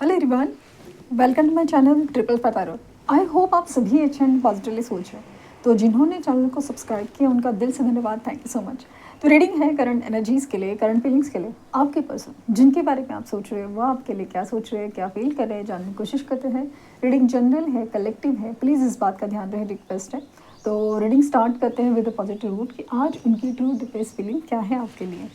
Hello everyone, welcome to my channel triple five arrow. I hope आप सभी अच्छे and positively सोच रहे हैं। तो जिन्होंने चैनल को सब्सक्राइब किया उनका दिल से धन्यवाद, थैंक यू सो मच। तो रीडिंग है करंट एनर्जीज़ के लिए, करंट फीलिंग्स के लिए। आपके पर्सन जिनके बारे में आप सोच रहे हैं वो आपके लिए क्या सोच रहे हैं, क्या फील कर रहे हैं, जानने की कोशिश करते हैं। रीडिंग जनरल है, कलेक्टिव है, प्लीज़ इस बात का ध्यान रहे, रिक्वेस्ट है। तो रीडिंग स्टार्ट करते हैं विद अ पॉजिटिव रूट कि आज उनकी ट्रू डिपेस्ट फीलिंग क्या है आपके लिए।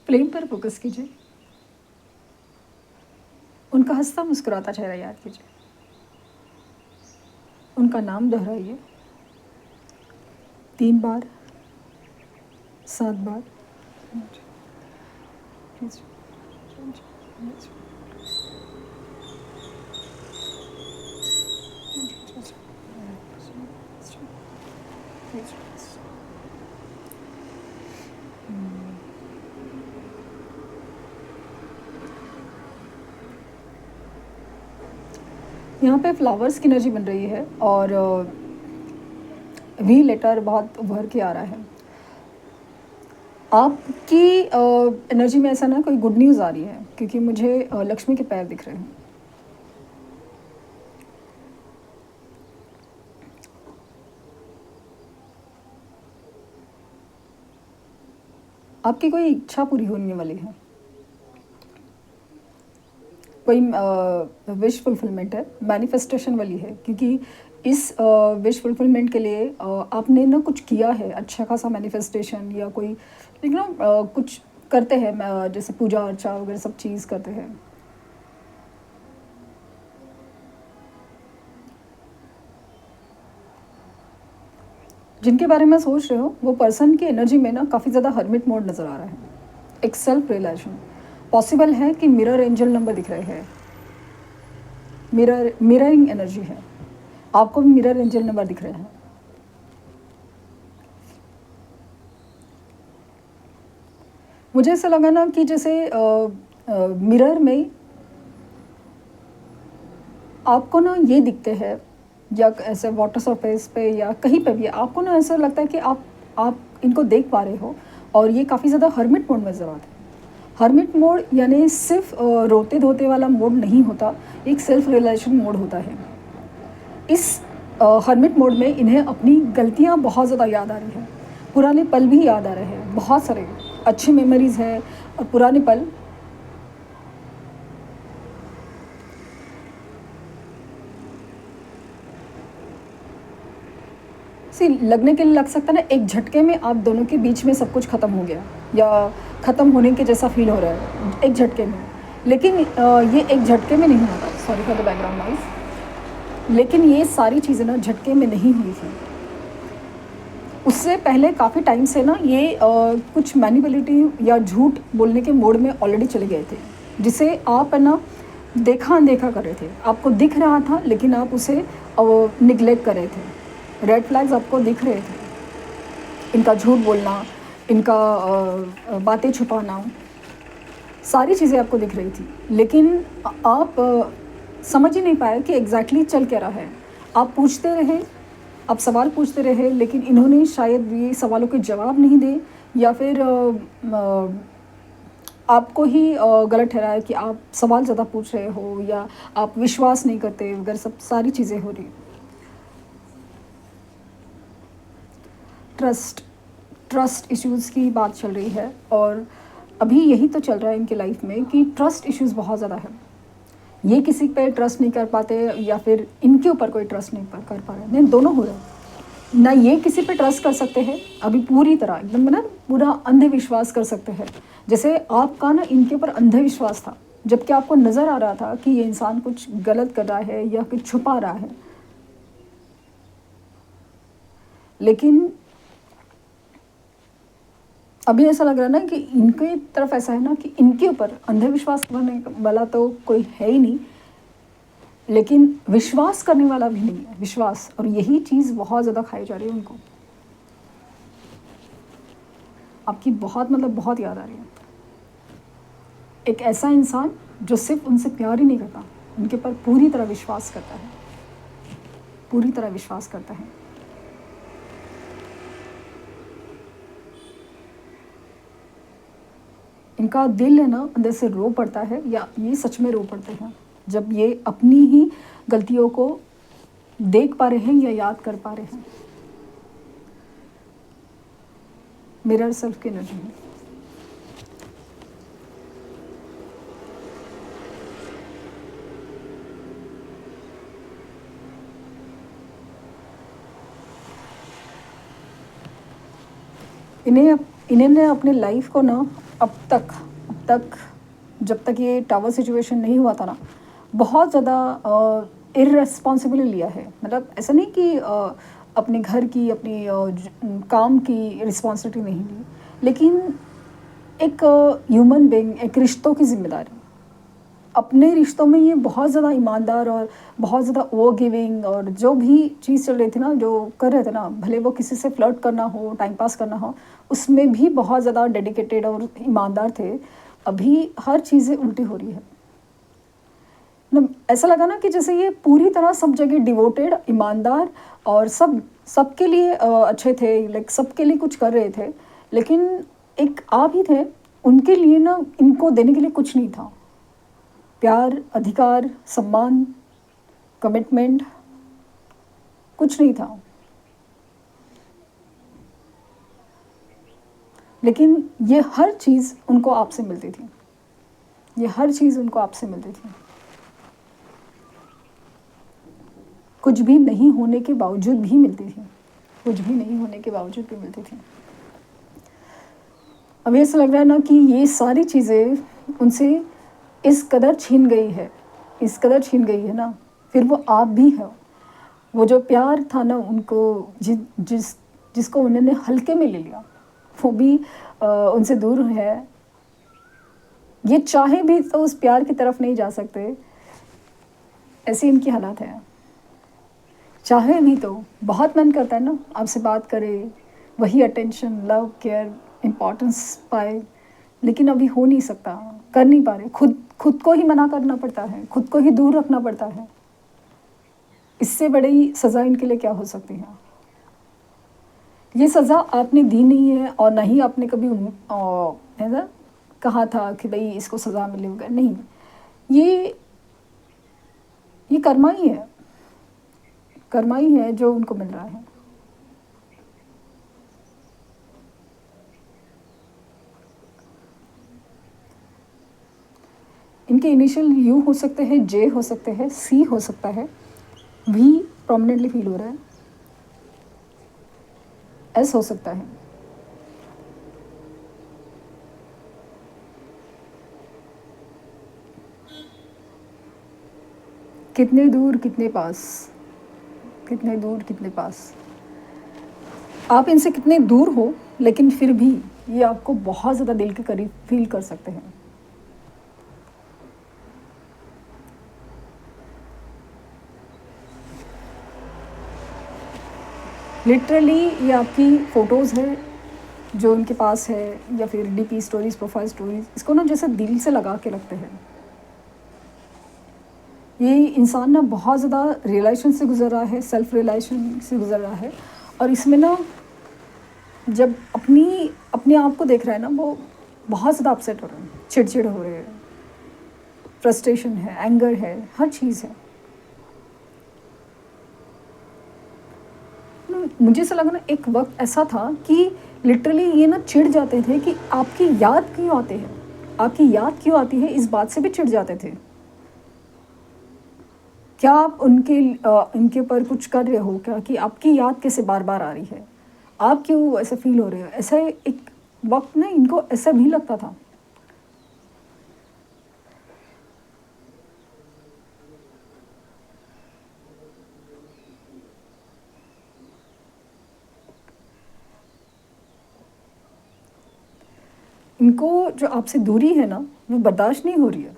फ्लेम पर फोकस कीजिए, उनका हंसता मुस्कुराता चेहरा याद कीजिए, उनका नाम दोहराइए 3 बार, 7 बार। यहाँ पे फ्लावर्स की एनर्जी बन रही है और वी लेटर बहुत उभर के आ रहा है। आपकी एनर्जी में ऐसा ना कोई गुड न्यूज़ आ रही है, क्योंकि मुझे लक्ष्मी के पैर दिख रहे हैं। आपकी कोई इच्छा पूरी होने वाली है, कोई विश फुलफिलमेंट है, मैनिफेस्टेशन वाली है, क्योंकि इस विश फुलफिलमेंट के लिए आपने ना कुछ किया है, अच्छा खासा मैनिफेस्टेशन या कोई कुछ करते हैं, जैसे पूजा अर्चा वगैरह सब चीज़ करते हैं। जिनके बारे में सोच रहे हो वो पर्सन की एनर्जी में ना काफ़ी ज़्यादा हर्मिट मोड नज़र आ रहा है। एक सेल्फ रियलाइजेशन पॉसिबल है कि मिरर एंजल नंबर दिख रहे हैं, मिररिंग एनर्जी है, आपको भी मिरर एंजल नंबर दिख रहे हैं। मुझे ऐसा लगा ना कि जैसे मिरर में आपको ना ये दिखते हैं, या ऐसे वाटर सरफेस पे या कहीं पे भी आपको ना ऐसा लगता है कि आप इनको देख पा रहे हो, और ये काफ़ी ज़्यादा हर्मिट मोड में नज़र आते हैं। हर्मिट मोड यानी सिर्फ रोते धोते वाला मोड नहीं होता, एक सेल्फ रियलाइजेशन मोड होता है। इस हर्मिट मोड में इन्हें अपनी गलतियाँ बहुत ज़्यादा याद आ रही है, पुराने पल भी याद आ रहे हैं, बहुत सारे अच्छे मेमोरीज़ है और पुराने पल। लगने के लिए लग सकता है ना, एक झटके में आप दोनों के बीच में सब कुछ ख़त्म हो गया या ख़त्म होने के जैसा फील हो रहा है एक झटके में। लेकिन ये एक झटके में नहीं होता, sorry for the background noise. लेकिन ये सारी चीज़ें ना झटके में नहीं हुई थी, उससे पहले काफ़ी टाइम से ना ये कुछ मैनिपुलेटिव या झूठ बोलने के मोड में ऑलरेडी चले गए थे, जिसे आप है ना देखा अनदेखा कर रहे थे। आपको दिख रहा था लेकिन आप उसे निगलेक्ट कर रहे थे। रेड फ्लैग्स आपको दिख रहे थे, इनका झूठ बोलना, इनका बातें छुपाना, सारी चीज़ें आपको दिख रही थी, लेकिन आप समझ ही नहीं पाए कि एग्जैक्टली चल क्या रहा है। आप पूछते रहे, आप सवाल पूछते रहे, लेकिन इन्होंने शायद ये सवालों के जवाब नहीं दे, या फिर आपको ही गलत ठहराया कि आप सवाल ज़्यादा पूछ रहे हो या आप विश्वास नहीं करते वगैरह, सब सारी चीज़ें हो रही। ट्रस्ट इश्यूज़ की बात चल रही है, और अभी यही तो चल रहा है इनकी लाइफ में कि ट्रस्ट इश्यूज़ बहुत ज़्यादा है। ये किसी पे ट्रस्ट नहीं कर पाते, या फिर इनके ऊपर कोई ट्रस्ट नहीं कर पा रहे, नहीं, दोनों हो रहा है ना। ये किसी पे ट्रस्ट कर सकते हैं अभी पूरी तरह एकदम ना, पूरा अंधविश्वास कर सकते हैं, जैसे आपका ना इनके ऊपर अंधविश्वास था, जबकि आपको नज़र आ रहा था कि ये इंसान कुछ गलत कर रहा है या कुछ छुपा रहा है। लेकिन अभी ऐसा लग रहा है ना कि इनके तरफ ऐसा है ना कि इनके ऊपर अंधविश्वास करने वाला तो कोई है ही नहीं, लेकिन विश्वास करने वाला भी नहीं है, विश्वास, और यही चीज़ बहुत ज़्यादा खाई जा रही है उनको। आपकी बहुत बहुत याद आ रही है। एक ऐसा इंसान जो सिर्फ उनसे प्यार ही नहीं करता, उनके ऊपर पूरी तरह विश्वास करता है, पूरी तरह विश्वास करता है। इनका दिल है ना अंदर से रो पड़ता है, या ये सच में रो पड़ते हैं जब ये अपनी ही गलतियों को देख पा रहे हैं या याद कर पा रहे हैं। मिरर सेल्फ की एनर्जी है। इन्हें अपने लाइफ को ना अब तक जब तक ये टावर सिचुएशन नहीं हुआ था ना, बहुत ज़्यादा इररेस्पॉन्सिबली लिया है। मतलब ऐसा नहीं कि अपने घर की, अपनी काम की रिस्पॉन्सिबिलिटी नहीं ली, लेकिन एक ह्यूमन बीइंग, एक रिश्तों की जिम्मेदारी, अपने रिश्तों में ये बहुत ज़्यादा ईमानदार और बहुत ज़्यादा ओवर गिविंग, और जो भी चीज़ चल रही थी ना, जो कर रहे थे ना, भले वो किसी से फ्लर्ट करना हो, टाइम पास करना हो, उसमें भी बहुत ज़्यादा डेडिकेटेड और ईमानदार थे। अभी हर चीज़ें उल्टी हो रही है ना। ऐसा लगा ना कि जैसे ये पूरी तरह सब जगह डिवोटेड, ईमानदार और सबके लिए अच्छे थे, लाइक सबके लिए कुछ कर रहे थे, लेकिन एक आप ही थे, उनके लिए ना इनको देने के लिए कुछ नहीं था। प्यार, अधिकार, सम्मान, कमिटमेंट, कुछ नहीं था। लेकिन ये हर चीज़ उनको आपसे मिलती थी, ये हर चीज़ उनको आपसे मिलती थी, कुछ भी नहीं होने के बावजूद भी मिलती थी, कुछ भी नहीं होने के बावजूद भी मिलती थी। अब ऐसा लग रहा है ना कि ये सारी चीज़ें उनसे इस कदर छीन गई है, इस कदर छीन गई है ना, फिर वो आप भी हो। वो जो प्यार था ना उनको, जिसको उन्होंने हल्के में ले लिया, वो भी उनसे दूर है। ये चाहे भी तो उस प्यार की तरफ नहीं जा सकते, ऐसी इनकी हालत है। चाहे भी तो बहुत मन करता है ना आपसे बात करे, वही अटेंशन, लव, केयर, इम्पोर्टेंस पाए, लेकिन अभी हो नहीं सकता, कर नहीं पा रहे। खुद को ही मना करना पड़ता है, खुद को ही दूर रखना पड़ता है। इससे बड़ी सज़ा इनके लिए क्या हो सकती है? ये सज़ा आपने दी नहीं है, और ना ही आपने कभी है ना कहा था कि भाई इसको सज़ा मिलेगा, नहीं। ये कर्मा ही है, कर्मा ही है जो उनको मिल रहा है। इनके इनिशियल यू हो सकते हैं, जे हो सकते हैं, सी हो सकता है, वी प्रोमिनेंटली फील हो रहा है, एस हो सकता है। कितने दूर कितने पास, कितने दूर कितने पास। आप इनसे कितने दूर हो, लेकिन फिर भी ये आपको बहुत ज़्यादा दिल के करीब फील कर सकते हैं। लिटरली ये आपकी फ़ोटोज़ है जो इनके पास है, या फिर डीपी स्टोरीज, प्रोफाइल स्टोरीज, इसको ना जैसे दिल से लगा के रखते हैं। ये इंसान ना बहुत ज़्यादा रियलाइजेशन से गुजर रहा है, सेल्फ रियलाइजेशन से गुजर रहा है, और इसमें ना जब अपने आप को देख रहा है ना, वो बहुत ज़्यादा अपसेट हो रहे हैं, चिड़चिड़ हो रहे हैं, फ्रस्ट्रेशन है, एंगर है, हर चीज़ है। मुझे ऐसा लगा ना एक वक्त ऐसा था कि लिटरली ये ना चिढ़ जाते थे कि आपकी याद क्यों आते हैं, आपकी याद क्यों आती है, इस बात से भी चिढ़ जाते थे। क्या आप इनके ऊपर कुछ कर रहे हो क्या, कि आपकी याद कैसे बार बार आ रही है, आप क्यों ऐसे फील हो रहे हो? ऐसा एक वक्त ना इनको ऐसा भी लगता था। इनको जो आपसे दूरी है ना, वो बर्दाश्त नहीं हो रही है।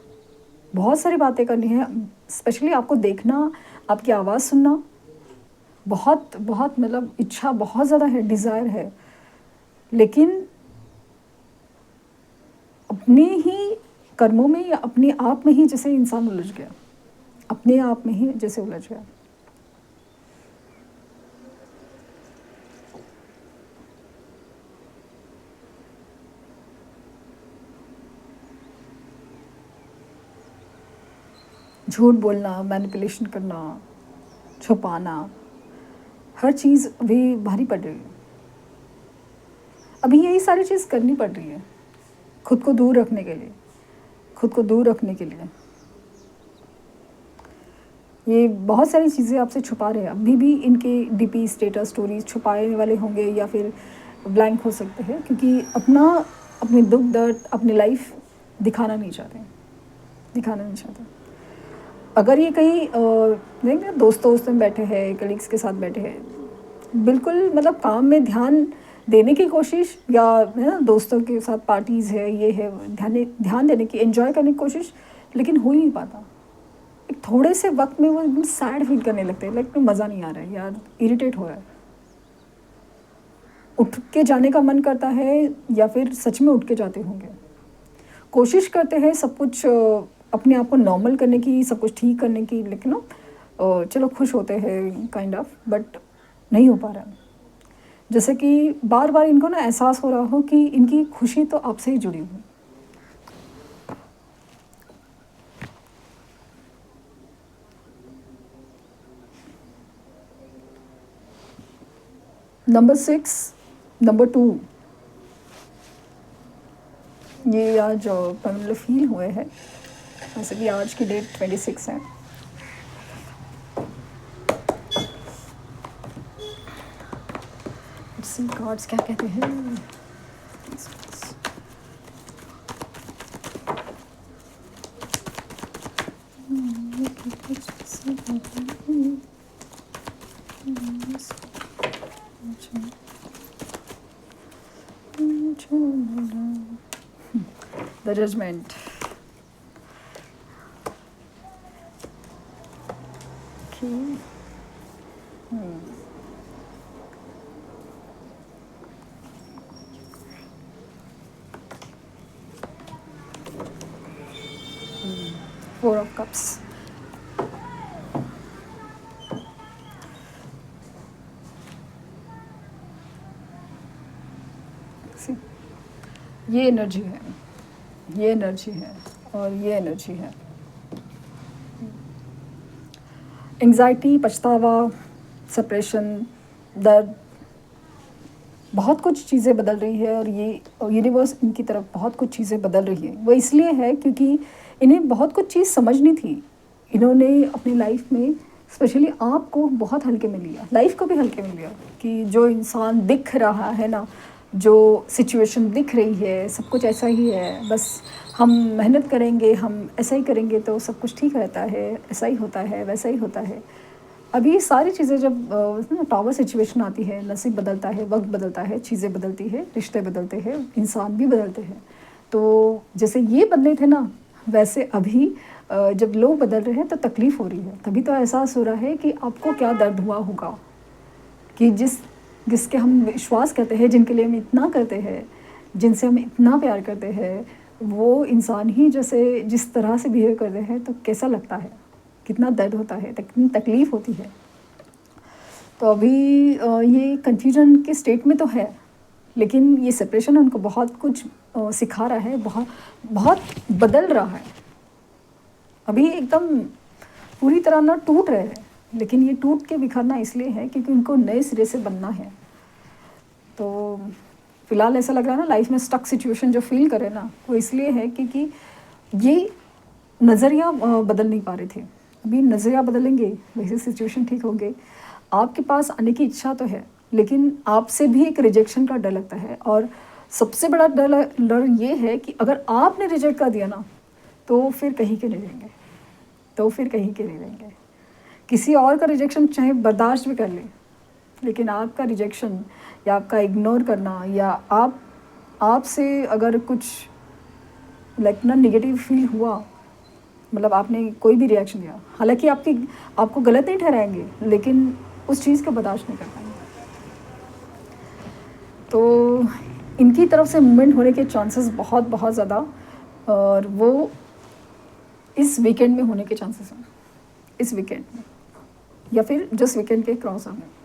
बहुत सारी बातें करनी है, स्पेशली आपको देखना, आपकी आवाज़ सुनना, बहुत बहुत मतलब इच्छा बहुत ज़्यादा है, डिज़ायर है, लेकिन अपने ही कर्मों में या अपने आप में ही जैसे इंसान उलझ गया, अपने आप में ही जैसे उलझ गया। झूठ बोलना, मैनिपुलेशन करना, छुपाना, हर चीज़ अभी भारी पड़ रही है। अभी यही सारी चीज़ करनी पड़ रही है खुद को दूर रखने के लिए, खुद को दूर रखने के लिए। ये बहुत सारी चीज़ें आपसे छुपा रहे हैं। अभी भी इनके डीपी स्टेटस स्टोरीज छुपाने वाले होंगे या फिर ब्लैंक हो सकते हैं, क्योंकि अपने दुख दर्द, अपनी लाइफ दिखाना नहीं चाहते। अगर ये कहीं देखेंगे दोस्तों में बैठे हैं, कलीग्स के साथ बैठे हैं, बिल्कुल मतलब काम में ध्यान देने की कोशिश, या है ना दोस्तों के साथ पार्टीज़ है, ये है, ध्यान देने की, एंजॉय करने की कोशिश, लेकिन हो ही नहीं पाता। एक थोड़े से वक्त में वो एकदम सैड फील करने लगते हैं, लाइक मज़ा नहीं आ रहा है यार, इरिटेट हो रहा है, उठ के जाने का मन करता है, या फिर सच में उठ के जाते होंगे। कोशिश करते हैं सब कुछ अपने आप को नॉर्मल करने की, सब कुछ ठीक करने की, लेकिन चलो खुश होते हैं काइंड ऑफ, बट नहीं हो पा रहा है। जैसे कि बार बार इनको ना एहसास हो रहा हो कि इनकी खुशी तो आपसे ही जुड़ी हुई। नंबर 6, नंबर 2, ये आज मतलब फील हुए हैं। वैसे भी आज की डेट 26 है। सी कार्ड्स क्या कहते हैं। The judgment. Okay. Four of Cups. See, ये एनर्जी है, ये एनर्जी है और ये एनर्जी है। एंग्जाइटी, पछतावा, सेपरेशन, दर्द, बहुत कुछ चीज़ें बदल रही है, और ये यूनिवर्स इनकी तरफ बहुत कुछ चीज़ें बदल रही है। वो इसलिए है क्योंकि इन्हें बहुत कुछ चीज़ समझनी थी। इन्होंने अपनी लाइफ में स्पेशली आपको बहुत हल्के में लिया, लाइफ को भी हल्के में लिया, कि जो इंसान दिख रहा है ना, जो सिचुएशन दिख रही है, सब कुछ ऐसा ही है, बस हम मेहनत करेंगे, हम ऐसा ही करेंगे तो सब कुछ ठीक रहता है, ऐसा ही होता है, वैसा ही होता है। अभी सारी चीज़ें जब टावर सिचुएशन आती है, नसीब बदलता है, वक्त बदलता है, चीज़ें बदलती है, रिश्ते बदलते हैं, इंसान भी बदलते हैं। तो जैसे ये बदले थे ना, वैसे अभी जब लोग बदल रहे हैं तो तकलीफ़ हो रही है। तभी तो एहसास हो रहा है कि आपको क्या दर्द हुआ होगा, कि जिसके हम विश्वास करते हैं, जिनके लिए हम इतना करते हैं, जिनसे हम इतना प्यार करते हैं, वो इंसान ही जैसे जिस तरह से बिहेव कर रहे हैं, तो कैसा लगता है, कितना दर्द होता है, कितनी तकलीफ़ होती है। तो अभी ये कन्फ्यूजन के स्टेट में तो है, लेकिन ये सेपरेशन उनको बहुत कुछ सिखा रहा है, बहुत बदल रहा है। अभी एकदम पूरी तरह ना टूट रहे हैं, लेकिन ये टूट के बिखरना इसलिए है क्योंकि उनको नए सिरे से बनना है। तो फ़िलहाल ऐसा लग रहा है ना, लाइफ में स्टक सिचुएशन जो फील करे ना, वो इसलिए है क्योंकि ये नज़रिया बदल नहीं पा रहे थे। अभी नज़रिया बदलेंगे, वैसे सिचुएशन ठीक होंगे। आपके पास आने की इच्छा तो है, लेकिन आपसे भी एक रिजेक्शन का डर लगता है, और सबसे बड़ा डर ये है कि अगर आपने रिजेक्ट कर दिया ना, तो फिर कहीं के नहीं रहेंगे, किसी और का रिजेक्शन चाहे बर्दाश्त भी कर ले, लेकिन आपका रिजेक्शन या आपका इग्नोर करना, या आपसे अगर कुछ लाइक ना नेगेटिव फील हुआ, मतलब आपने कोई भी रिएक्शन दिया, हालांकि आपको गलत नहीं ठहराएंगे, लेकिन उस चीज़ का बर्दाश्त नहीं कर पाएंगे। तो इनकी तरफ से मूवमेंट होने के चांसेस बहुत ज़्यादा, और वो इस वीकेंड में होने के चांसेस हैं, इस वीकेंड में, या फिर जिस वीकेंड के क्रॉस आने।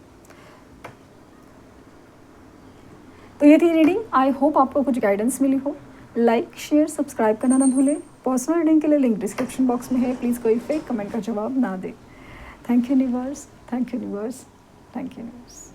तो ये थी रीडिंग। आई होप आपको कुछ गाइडेंस मिली हो। लाइक शेयर सब्सक्राइब करना ना भूलें। पर्सनल रीडिंग के लिए लिंक डिस्क्रिप्शन बॉक्स में है, प्लीज़ कोई फेक कमेंट का जवाब ना दें। Thank you universe, thank you universe, thank you universe.